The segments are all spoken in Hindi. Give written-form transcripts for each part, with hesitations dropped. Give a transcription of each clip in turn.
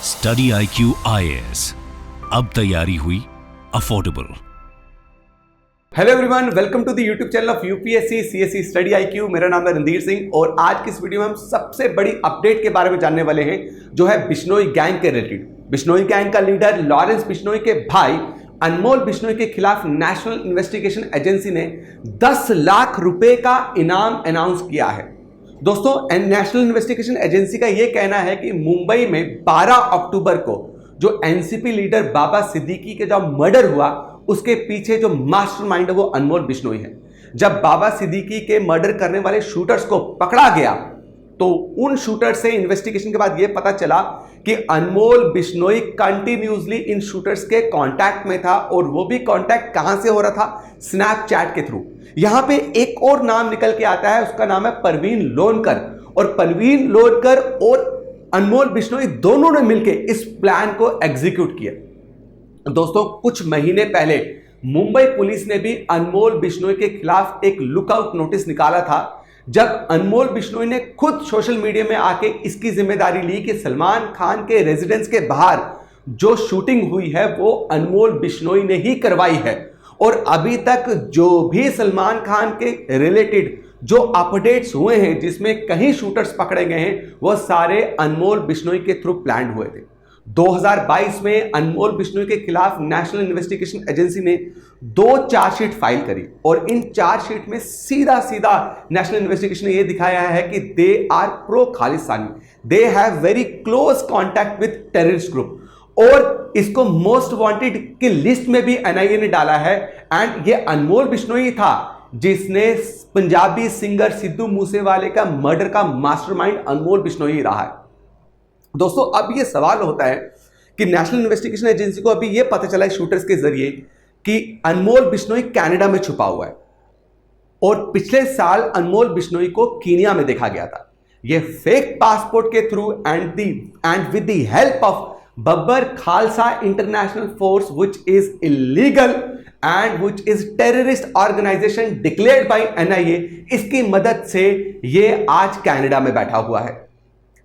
स्टडी IQ IAS, अब तैयारी हुई affordable. Hello everyone, welcome to the YouTube channel of UPSC CSC study IQ। मेरा नाम है रणधीर सिंह और आज की इस वीडियो में हम सबसे बड़ी अपडेट के बारे में जानने वाले हैं, जो है बिश्नोई गैंग के रिलेटेड। बिश्नोई गैंग का लीडर लॉरेंस बिश्नोई के भाई अनमोल बिश्नोई के खिलाफ नेशनल इन्वेस्टिगेशन एजेंसी ने 10 लाख रुपए का इनाम अनाउंस किया है। दोस्तों, नेशनल इन्वेस्टिगेशन एजेंसी का यह कहना है कि मुंबई में 12 अक्टूबर को जो एनसीपी लीडर बाबा सिद्दीकी के जब मर्डर हुआ, उसके पीछे जो मास्टरमाइंड है वो अनमोल बिश्नोई है। जब बाबा सिद्दीकी के मर्डर करने वाले शूटर्स को पकड़ा गया तो उन शूटर से इन्वेस्टिगेशन के बाद यह पता चला कि अनमोल बिश्नोई कंटिन्यूसली इन शूटर्स के कांटेक्ट में था, और वो भी कांटेक्ट कहां से हो रहा था? स्नैपचैट के थ्रू। यहां पे एक और नाम निकल के आता है, उसका नाम है परवीन लोनकर। और परवीन लोनकर और अनमोल बिश्नोई दोनों ने मिलकर इस प्लान को एग्जीक्यूट किया। दोस्तों, कुछ महीने पहले मुंबई पुलिस ने भी अनमोल बिश्नोई के खिलाफ एक लुकआउट नोटिस निकाला था, जब अनमोल बिश्नोई ने खुद सोशल मीडिया में आके इसकी जिम्मेदारी ली कि सलमान खान के रेजिडेंस के बाहर जो शूटिंग हुई है वो अनमोल बिश्नोई ने ही करवाई है। और अभी तक जो भी सलमान खान के रिलेटेड जो अपडेट्स हुए हैं, जिसमें कहीं शूटर्स पकड़े गए हैं, वो सारे अनमोल बिश्नोई के थ्रू प्लान हुए थे। 2022 में अनमोल बिश्नोई के खिलाफ नेशनल इन्वेस्टिगेशन एजेंसी ने 2 चार्जशीट फाइल करी, और इन चार्जशीट में सीधा सीधा नेशनल इन्वेस्टिगेशन ने यह दिखाया है कि they are pro Khalistani, they have very close contact with terrorist group, और इसको मोस्ट वांटेड की लिस्ट में भी एनआईए ने डाला है। एंड ये अनमोल बिश्नोई था जिसने पंजाबी सिंगर सिद्धू मूसेवाले का मर्डर का मास्टरमाइंड अनमोल बिश्नोई रहा है। दोस्तों, अब यह सवाल होता है कि नेशनल इन्वेस्टिगेशन एजेंसी को अभी यह पता चला है शूटर्स के जरिए कि अनमोल बिश्नोई कनाडा में छुपा हुआ है, और पिछले साल अनमोल बिश्नोई को कीनिया में देखा गया था। यह फेक पासपोर्ट के through and with the help of Babbar Khalsa international force which is illegal and which is terrorist organisation declared by NIA, इसकी मदद से यह आज कनाडा में बैठा हुआ है,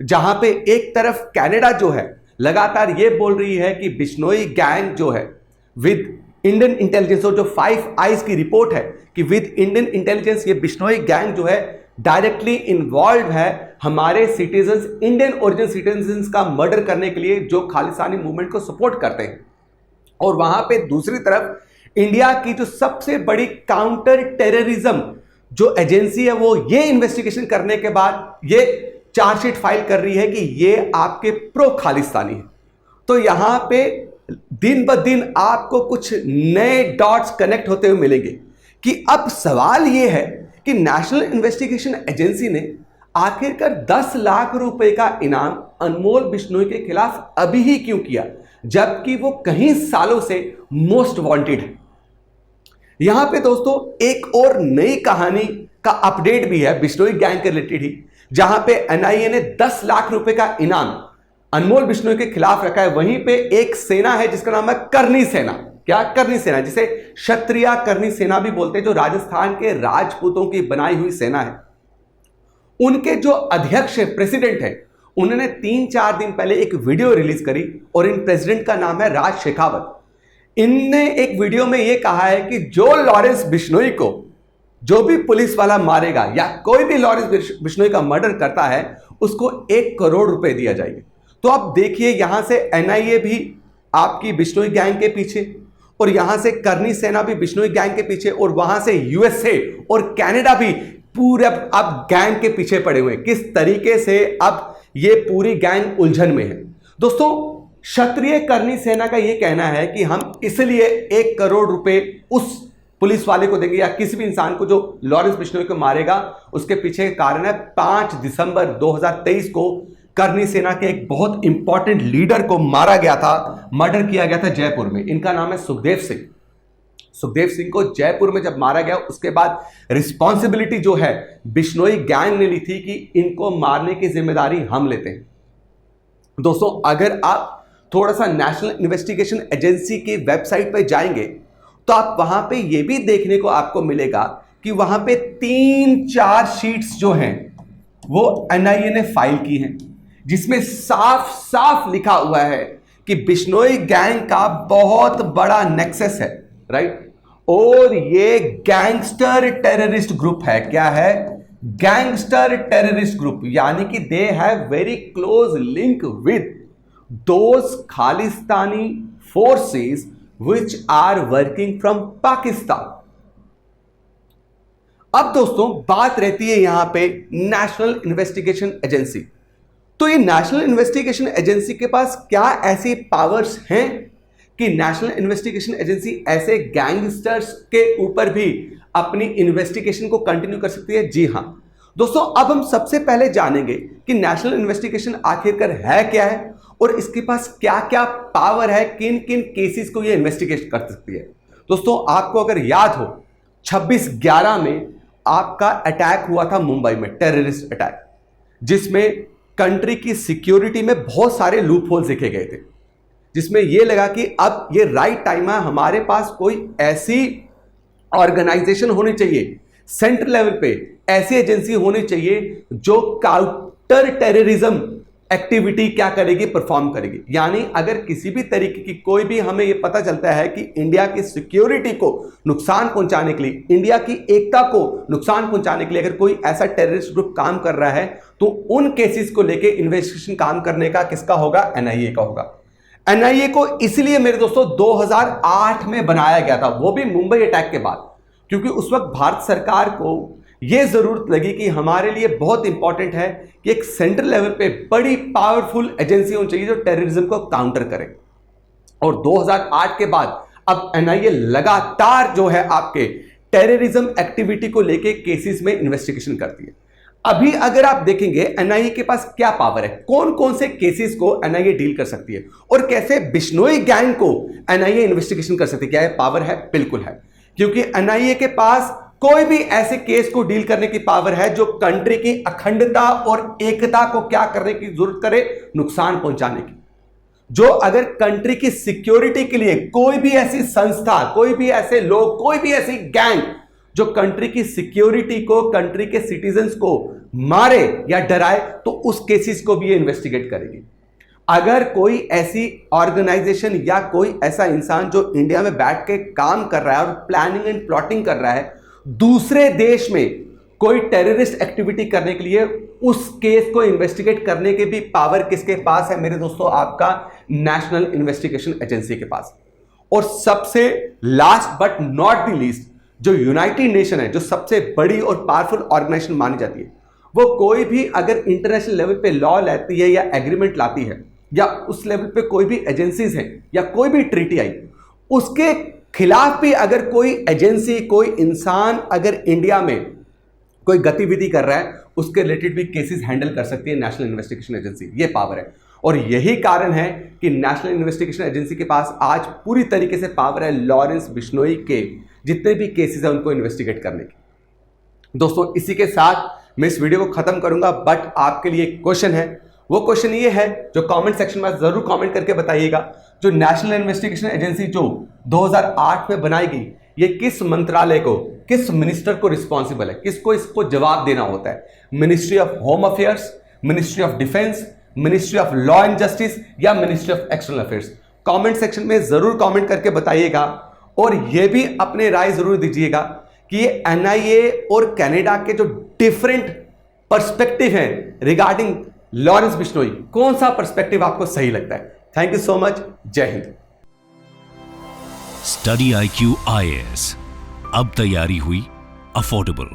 जहां पे एक तरफ कनाडा जो है लगातार ये बोल रही है कि बिश्नोई गैंग जो है विद इंडियन इंटेलिजेंस, और जो 5 आइज की रिपोर्ट है कि विद इंडियन इंटेलिजेंस ये बिश्नोई गैंग जो है डायरेक्टली इन्वॉल्व है हमारे सिटीजन्स, इंडियन ओरिजिन सिटीजन्स का मर्डर करने के लिए, जो खालिस्तानी मूवमेंट को सपोर्ट करते हैं। और वहां पे दूसरी तरफ इंडिया की जो सबसे बड़ी काउंटर टेररिज्म जो एजेंसी है, वो ये इन्वेस्टिगेशन करने के बाद ये चार्जशीट फाइल कर रही है कि ये आपके प्रो खालिस्तानी है। तो यहां पे दिन ब दिन आपको कुछ नए डॉट्स कनेक्ट होते हुए मिलेंगे कि अब सवाल यह है कि नेशनल इन्वेस्टिगेशन एजेंसी ने आखिरकार 10 लाख रुपए का इनाम अनमोल बिश्नोई के खिलाफ अभी ही क्यों किया, जबकि वो कहीं सालों से मोस्ट वांटेड है। यहां पे दोस्तों एक और नई कहानी का अपडेट भी है बिश्नोई गैंग के रिलेटेड ही, जहां पे एनआईए ने 10 लाख रुपए का इनाम अनमोल बिश्नोई के खिलाफ रखा है। वहीं पे एक सेना है जिसका नाम है करनी सेना। क्या? करनी सेना, जिसे क्षत्रिय करनी सेना भी बोलते हैं, जो राजस्थान के राजपूतों की बनाई हुई सेना है। उनके जो अध्यक्ष है, प्रेसिडेंट है, उन्होंने 3-4 दिन पहले एक वीडियो रिलीज करी, और इन प्रेसिडेंट का नाम है राज शेखावत। इनने एक वीडियो में यह कहा है कि जो लॉरेंस बिश्नोई को जो भी पुलिस वाला मारेगा या कोई भी लॉरेंस बिश्नोई का मर्डर करता है, उसको 1 करोड़ रुपए दिया जाएगा। तो आप देखिए, यहां से एनआईए भी आपकी बिश्नोई गैंग के पीछे, और यहां से करनी सेना भी बिश्नोई गैंग के पीछे, और वहां से यूएसए और कनाडा भी पूरे अब गैंग के पीछे पड़े हुए हैं। किस तरीके से अब ये पूरी गैंग उलझन में है। दोस्तों, क्षत्रिय करनी सेना का यह कहना है कि हम इसलिए 1 करोड़ रुपए उस पुलिस वाले को देंगे या किसी भी इंसान को जो लॉरेंस बिश्नोई को मारेगा, उसके पीछे कारण है 5 दिसंबर 2023 को करनी सेना के एक बहुत इंपॉर्टेंट लीडर को मारा गया था, मर्डर किया गया था जयपुर में। इनका नाम है सुखदेव सिंह। सुखदेव सिंह को जयपुर में जब मारा गया, उसके बाद रिस्पॉन्सिबिलिटी जो है बिश्नोई गैंग ने ली थी कि इनको मारने की जिम्मेदारी हम लेते हैं। दोस्तों, अगर आप थोड़ा सा नेशनल इन्वेस्टिगेशन एजेंसी की वेबसाइट पर जाएंगे तो आप वहां पे ये भी देखने को आपको मिलेगा कि वहां पे 3-4 शीट्स जो हैं वो एनआईए ने फाइल की हैं। जिसमें साफ साफ लिखा हुआ है कि बिश्नोई गैंग का बहुत बड़ा नेक्सस है, राइट। और ये गैंगस्टर टेररिस्ट ग्रुप है। क्या है? गैंगस्टर टेररिस्ट ग्रुप, यानी कि they have very close link with those Khalistani forces which are working from Pakistan. अब दोस्तों बात रहती है यहां पे नेशनल इन्वेस्टिगेशन एजेंसी। तो ये नेशनल इन्वेस्टिगेशन एजेंसी के पास क्या ऐसी पावर्स हैं कि नेशनल इन्वेस्टिगेशन एजेंसी ऐसे गैंगस्टर्स के ऊपर भी अपनी इन्वेस्टिगेशन को कंटिन्यू कर सकती है? जी हां दोस्तों, अब हम सबसे पहले जानेंगे कि नेशनल इन्वेस्टिगेशन आखिरकार है क्या है और इसके पास क्या क्या पावर है, किन किन केसेस को ये इन्वेस्टिगेट कर सकती है। दोस्तों आपको अगर याद हो 26/11 में आपका अटैक हुआ था मुंबई में, टेररिस्ट अटैक, जिसमें कंट्री की सिक्योरिटी में बहुत सारे लूप होल्स देखे गए थे, जिसमें यह लगा कि अब ये राइट टाइम है, हमारे पास कोई ऐसी ऑर्गेनाइजेशन होनी चाहिए, सेंट्रल लेवल पे ऐसी एजेंसी होनी चाहिए जो काउंटर टेररिज्म एक्टिविटी क्या करेगी, परफॉर्म करेगी। यानी अगर किसी भी तरीके की कोई भी हमें यह पता चलता है कि इंडिया की सिक्योरिटी को नुकसान पहुंचाने के लिए, इंडिया की एकता को नुकसान पहुंचाने के लिए अगर कोई ऐसा टेररिस्ट ग्रुप काम कर रहा है, तो उन केसेस को लेके इन्वेस्टिगेशन काम करने का किसका होगा? एनआईए का होगा। एनआईए को इसलिए मेरे दोस्तों 2008 में बनाया गया था, वो भी मुंबई अटैक के बाद, क्योंकि उस वक्त भारत सरकार को यह जरूरत लगी कि हमारे लिए बहुत इंपॉर्टेंट है कि एक सेंट्रल लेवल पे बड़ी पावरफुल एजेंसी होनी चाहिए जो टेररिज्म को काउंटर करे। और 2008 के बाद अब एनआईए लगातार जो है आपके टेररिज्म एक्टिविटी को लेके केसेस में इन्वेस्टिगेशन करती है। अभी अगर आप देखेंगे एनआईए के पास क्या पावर है, कौन कौन से केसेस को एनआईए डील कर सकती है और कैसे बिश्नोई गैंग को एनआईए इन्वेस्टिगेशन कर सकती है, क्या है पावर है? बिल्कुल है, क्योंकि एनआईए के पास कोई भी ऐसे केस को डील करने की पावर है जो कंट्री की अखंडता और एकता को क्या करने की जरूरत करे? नुकसान पहुंचाने की। जो अगर कंट्री की सिक्योरिटी के लिए कोई भी ऐसी संस्था, कोई भी ऐसे लोग, कोई भी ऐसी गैंग जो कंट्री की सिक्योरिटी को, कंट्री के सिटीजन्स को मारे या डराए, तो उस केसेस को भी ये इन्वेस्टिगेट करेगी। अगर कोई ऐसी ऑर्गेनाइजेशन या कोई ऐसा इंसान जो इंडिया में बैठ के काम कर रहा है और प्लानिंग एंड प्लॉटिंग कर रहा है दूसरे देश में कोई टेररिस्ट एक्टिविटी करने के लिए, उस केस को इन्वेस्टिगेट करने के भी पावर किसके पास है मेरे दोस्तों? आपका नेशनल इन्वेस्टिगेशन एजेंसी के पास। और सबसे last but not the least, जो यूनाइटेड नेशन है, जो सबसे बड़ी और पावरफुल ऑर्गेनाइजेशन मानी जाती है, वो कोई भी अगर इंटरनेशनल लेवल पे लॉ लाती है या एग्रीमेंट लाती है या उस लेवल पे कोई भी एजेंसीज हैं या कोई भी ट्रीटी आई, उसके खिलाफ भी अगर कोई एजेंसी, कोई इंसान अगर इंडिया में कोई गतिविधि कर रहा है, उसके रिलेटेड भी केसेस हैंडल कर सकती है नेशनल इन्वेस्टिगेशन एजेंसी। ये पावर है और यही कारण है कि नेशनल इन्वेस्टिगेशन एजेंसी के पास आज पूरी तरीके से पावर है लॉरेंस बिश्नोई के जितने भी केसेस हैं उनको इन्वेस्टिगेट करने की। दोस्तों इसी के साथ मैं इस वीडियो को खत्म करूंगा, बट आपके लिए एक क्वेश्चन है। वो क्वेश्चन ये है जो कमेंट सेक्शन में जरूर कमेंट करके बताइएगा, जो नेशनल इन्वेस्टिगेशन एजेंसी जो 2008 में बनाई गई, ये किस मंत्रालय को, किस मिनिस्टर को रिस्पॉन्सिबल है, किसको इसको जवाब देना होता है? Ministry of home affairs, ministry of defence, ministry of law and justice या ministry of external affairs? Comment section में जरूर कमेंट करके बताइएगा और यह भी अपने राय जरूर दीजिएगा कि ये एनआईए और कनाडा के जो डिफरेंट पर्सपेक्टिव हैं रिगार्डिंग लॉरेंस बिश्नोई, कौन सा पर्सपेक्टिव आपको सही लगता है? Thank you so much. जय हिंद। स्टडी IQ IAS, अब तैयारी हुई अफोर्डेबल।